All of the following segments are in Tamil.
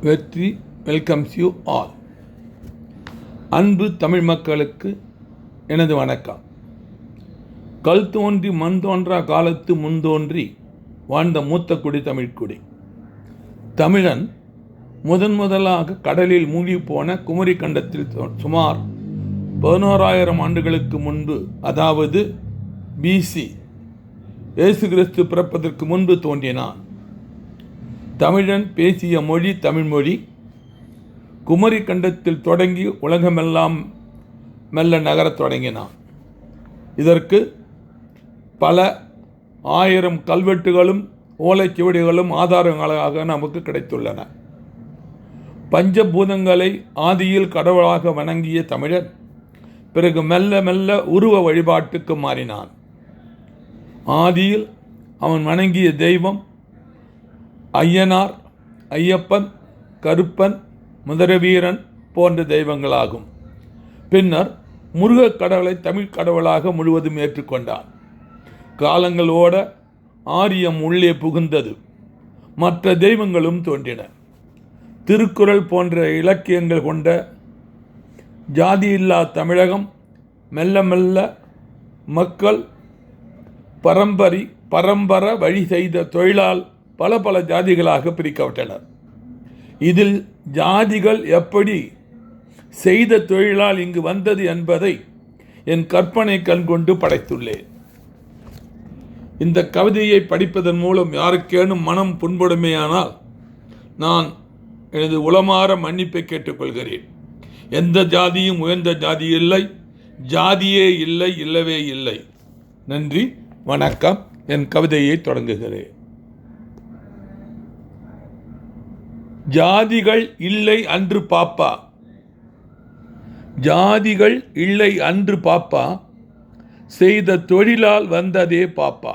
வெற்றி வெல்கம்ஸ் யூ ஆல். அன்பு தமிழ் மக்களுக்கு எனது வணக்கம். கல் தோன்றி மண் தோன்றா காலத்து முன்தோன்றி வாழ்ந்த மூத்த குடி தமிழ்குடி. தமிழன் முதலாக கடலில் மூழ்கி போன குமரி கண்டத்தில் சுமார் 11,000 ஆண்டுகளுக்கு முன்பு, அதாவது பிசி, இயேசு கிறிஸ்து பிறப்பதற்கு முன்பு தோன்றினான். தமிழன் பேசிய மொழி தமிழ்மொழி. குமரி கண்டத்தில் தொடங்கி உலகமெல்லாம் மெல்ல நகரத் தொடங்கினான். இதற்கு பல 1000 கல்வெட்டுகளும் ஓலைச்சுவடிகளும் ஆதாரங்களாக நமக்கு கிடைத்துள்ளன. பஞ்சபூதங்களை ஆதியில் கடவுளாக வணங்கிய தமிழன் பிறகு மெல்ல மெல்ல உருவ வழிபாட்டுக்கு மாறினான். ஆதியில் அவன் வணங்கிய தெய்வம் ஐயனார், ஐயப்பன், கருப்பன், முதரவீரன் போன்ற தெய்வங்களாகும். பின்னர் முருகக் கடவுளை தமிழ் கடவுளாக முழுவதும் ஏற்றுக்கொண்டான். காலங்களோட ஆரியம் உள்ளே புகுந்தது. மற்ற தெய்வங்களும் தோன்றின. திருக்குறள் போன்ற இலக்கியங்கள் கொண்ட ஜாதியில்லா தமிழகம் மெல்ல மெல்ல மக்கள் பரம்பர வழி செய்த தொழிலால் பல ஜாதிகளாக பிரிக்கப்பட்டனர். இதில் ஜாதிகள் எப்படி செய்த தொழிலால் இங்கு வந்தது என்பதை என் கற்பனை கண்கொண்டு படைத்துள்ளேன். இந்த கவிதையை படிப்பதன் மூலம் யாருக்கேனும் மனம் புண்படுமேயானால் நான் எனது உளமாற மன்னிப்பை கேட்டுக்கொள்கிறேன். எந்த ஜாதியும் உயர்ந்த ஜாதி இல்லை, ஜாதியே இல்லை, இல்லவே இல்லை. நன்றி, வணக்கம். என் கவிதையை தொடங்குகிறேன். ஜாதிகள் இல்லை அன்று பாப்பா, ஜாதிகள் இல்லை அன்று பாப்பா, செய்த தொழிலால் வந்ததே பாப்பா.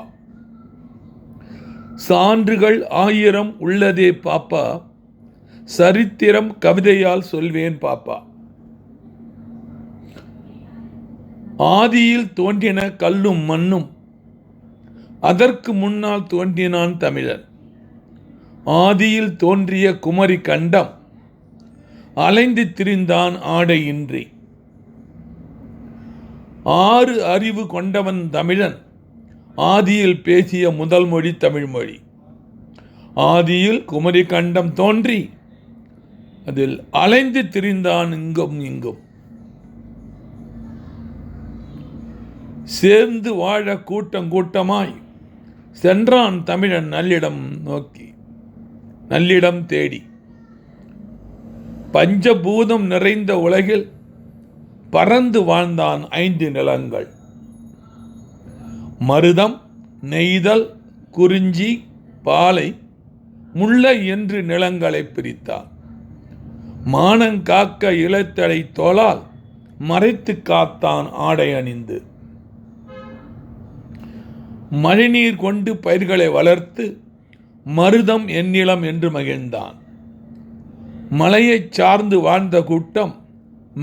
சான்றுகள் 1000 உள்ளதே பாப்பா, சரித்திரம் கவிதையால் சொல்வேன் பாப்பா. ஆதியில் தோன்றின கல்லும் மண்ணும், அதற்கு முன்னால் தோன்றினான் தமிழன். ஆதியில் தோன்றிய குமரி கண்டம், அலைந்து திரிந்தான் ஆடையின்றி. 6 அறிவு கொண்டவன் தமிழன், ஆதியில் பேசிய முதல் மொழி தமிழ்மொழி. ஆதியில் குமரி கண்டம் தோன்றி அதில் அலைந்து திரிந்தான் இங்கும் இங்கும். சேர்ந்து வாழ கூட்டமாய் சென்றான் தமிழன் நல்லிடம் நோக்கி, நல்லிடம் தேடி. பஞ்சபூதம் நிறைந்த உலகில் பறந்து வாழ்ந்தான் 5 நிலங்கள். மருதம், நெய்தல், குறிஞ்சி, பாலை, முல்லை என்று நிலங்களை பிரித்தான். மானங்காக்க இளத்தடை தோளால் மறைத்து காத்தான் ஆடை அணிந்து. மழைநீர் கொண்டு பயிர்களை வளர்த்து மருதம் எந்நிலம் என்று மகிழ்ந்தான். மலையை சார்ந்து வாழ்ந்த கூட்டம்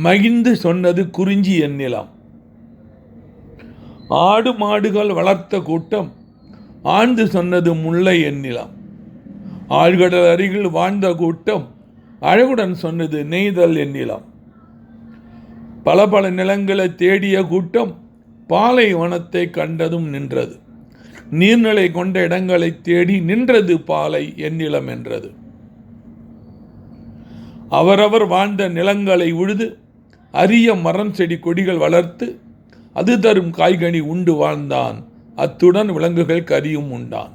மகிழ்ந்து சொன்னது குறிஞ்சி எந்நிலம். ஆடு மாடுகள் வளர்த்த கூட்டம் ஆழ்ந்து சொன்னது முல்லை எந்நிலம். ஆழ்கடல் அருகில் வாழ்ந்த கூட்டம் அழகுடன் சொன்னது நெய்தல் எந்நிலம். பல நிலங்களை தேடிய கூட்டம் பாலைவனத்தை கண்டதும் நின்றது. நீர்நிலை கொண்ட இடங்களை தேடி நின்றது பாலை எந்நிலம் என்றது. அவரவர் வாழ்ந்த நிலங்களை உழுது அரிய மரம் செடி கொடிகள் வளர்த்து அது தரும் காய்கனி உண்டு வாழ்ந்தான். அத்துடன் விலங்குகள் கரியும் உண்டான்.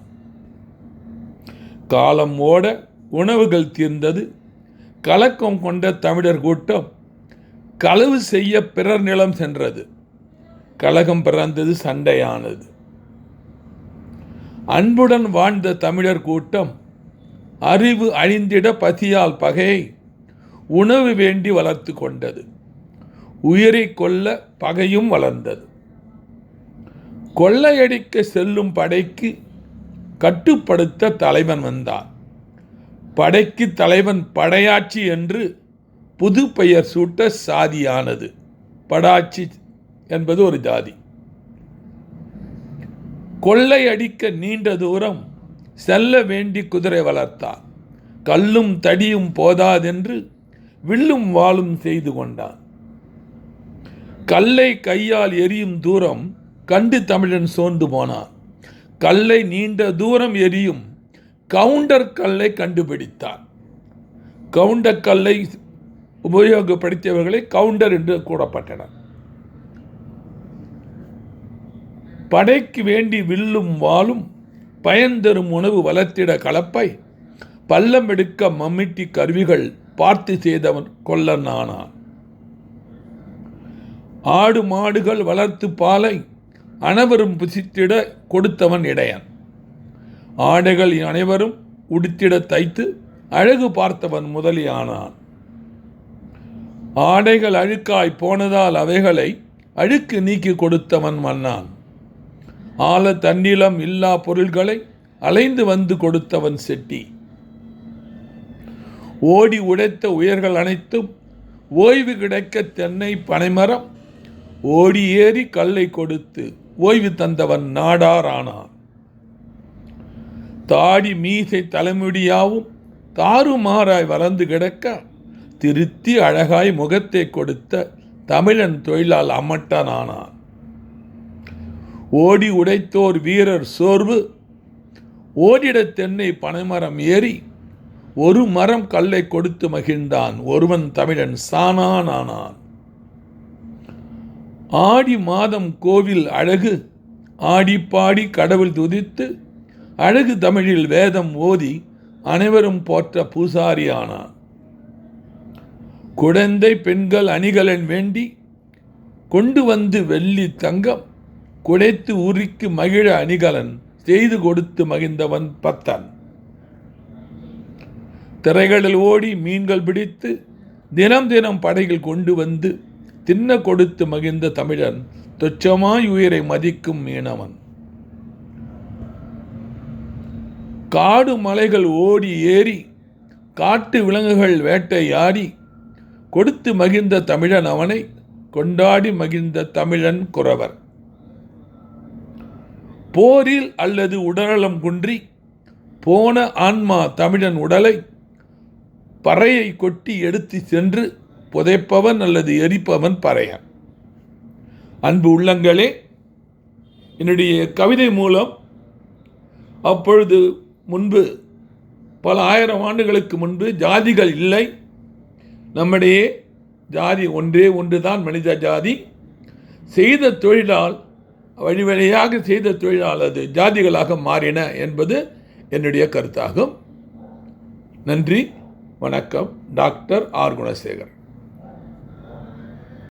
காலம் ஓட உணவுகள் தீர்ந்தது. கலக்கம் கொண்ட தமிழர் கூட்டம் களவு செய்ய பிறர் நிலம் சென்றது. கலகம் பிறந்தது, சண்டையானது. அன்புடன் வாழ்ந்த தமிழர் கூட்டம் அறிவு அழிந்திட பசியால் பகையை உணவு வேண்டி வளர்த்து கொண்டது. உயிரை கொல்ல பகையும் வளர்ந்தது. கொள்ளையடிக்க செல்லும் படைக்கு கட்டுப்படுத்த தலைவன் வந்தான். படைக்கு தலைவன் படையாட்சி என்று புது பெயர் சூட்ட சாதியானது. படாட்சி என்பது ஒரு ஜாதி. கொள்ளையடிக்க நீண்ட தூரம் செல்ல வேண்டி குதிரை வளர்த்தான். கல்லும் தடியும் போதாதென்று வில்லும் வாளும் செய்து கொண்டான். கல்லை கையால் எரியும் தூரம் கண்டு தமிழன் சோர்ந்து போனான். கல்லை நீண்ட தூரம் எரியும் கவுண்டர் கல்லை கண்டுபிடித்தான். கவுண்டர் கல்லை உபயோகப்படுத்தியவர்களை கவுண்டர் என்று கூறப்பட்டனர். படைக்கு வேண்டி வில்லும் வாளும் பயன்தரும் உணவு வளர்த்திட கலப்பை பள்ளம் எடுக்க மம்மிட்டி கருவிகள் பார்த்து செய்தவன் கொல்லன் ஆனான். ஆடு மாடுகள் வளர்த்து பாலை அனைவரும் புசித்திட கொடுத்தவன் இடையன். ஆடைகள் அனைவரும் உடுத்திட தைத்து அழகு பார்த்தவன் முதலியானான். ஆடைகள் அழுக்காய் போனதால் அவைகளை அழுக்கு நீக்கி கொடுத்தவன் மன்னான். ஆழ தன்னிலம் இல்லா பொருள்களை அலைந்து வந்து கொடுத்தவன் செட்டி. ஓடி உடைத்த உயர்கள் அனைத்தும் ஓய்வு கிடைக்க தென்னை பனைமரம் ஓடி ஏறி கல்லை கொடுத்து ஓய்வு தந்தவன் நாடார் ஆனான். தாடி மீசை தலைமுடியாவும் தாறுமாறாய் வளர்ந்து கிடக்க திருத்தி அழகாய் முகத்தை கொடுத்த தமிழன் தொழிலால் அம்மட்டன் ஆனான். ஓடி உடைத்தோர் வீரர் சோர்வு ஓடிட தென்னை பனைமரம் ஏறி ஒரு மரம் கல்லை கொடுத்து மகிழ்ந்தான். ஒருவன் தமிழன் சானான் ஆனான். ஆடி மாதம் கோவில் அழகு ஆடி பாடி கடவுள் துதித்து அழகு தமிழில் வேதம் ஓதி அனைவரும் போற்ற பூசாரி ஆனான். குழந்தை பெண்கள் அணிகலன் வேண்டி கொண்டு வந்து வெள்ளி தங்கம் குடைத்து உரிக்கு மகிழ அணிகலன் செய்து கொடுத்து மகிழ்ந்தவன் பத்தன். திரைகளில் ஓடி மீன்கள் பிடித்து தினம் தினம் படையில் கொண்டு வந்து தின்ன கொடுத்து மகிழ்ந்த தமிழன் துச்சமாய் உயிரை மதிக்கும் மீனவன். காடு மலைகள் ஓடி ஏறி காட்டு விலங்குகள் வேட்டையாடி கொடுத்து மகிழ்ந்த தமிழன் அவனை கொண்டாடி மகிழ்ந்த தமிழன் குறவர். போரில் அல்லது உடல்நலம் குன்றி போன ஆன்மா தமிழன் உடலை பறையை கொட்டி எடுத்து சென்று புதைப்பவன் அல்லது எரிப்பவன் பறையன். அன்பு உள்ளங்களே, என்னுடைய கவிதை மூலம் அப்பொழுது முன்பு பல ஆயிரம் ஆண்டுகளுக்கு முன்பு ஜாதிகள் இல்லை, நம்முடைய ஜாதி ஒன்றே ஒன்றுதான் மனித ஜாதி. செய்த தொழிலால் வழி வழியாக செய்த தொழிலால் அது ஜாதிகளாக மாறின என்பது என்னுடைய கருத்தாகும். நன்றி, வணக்கம். Doctor R Gunasekar.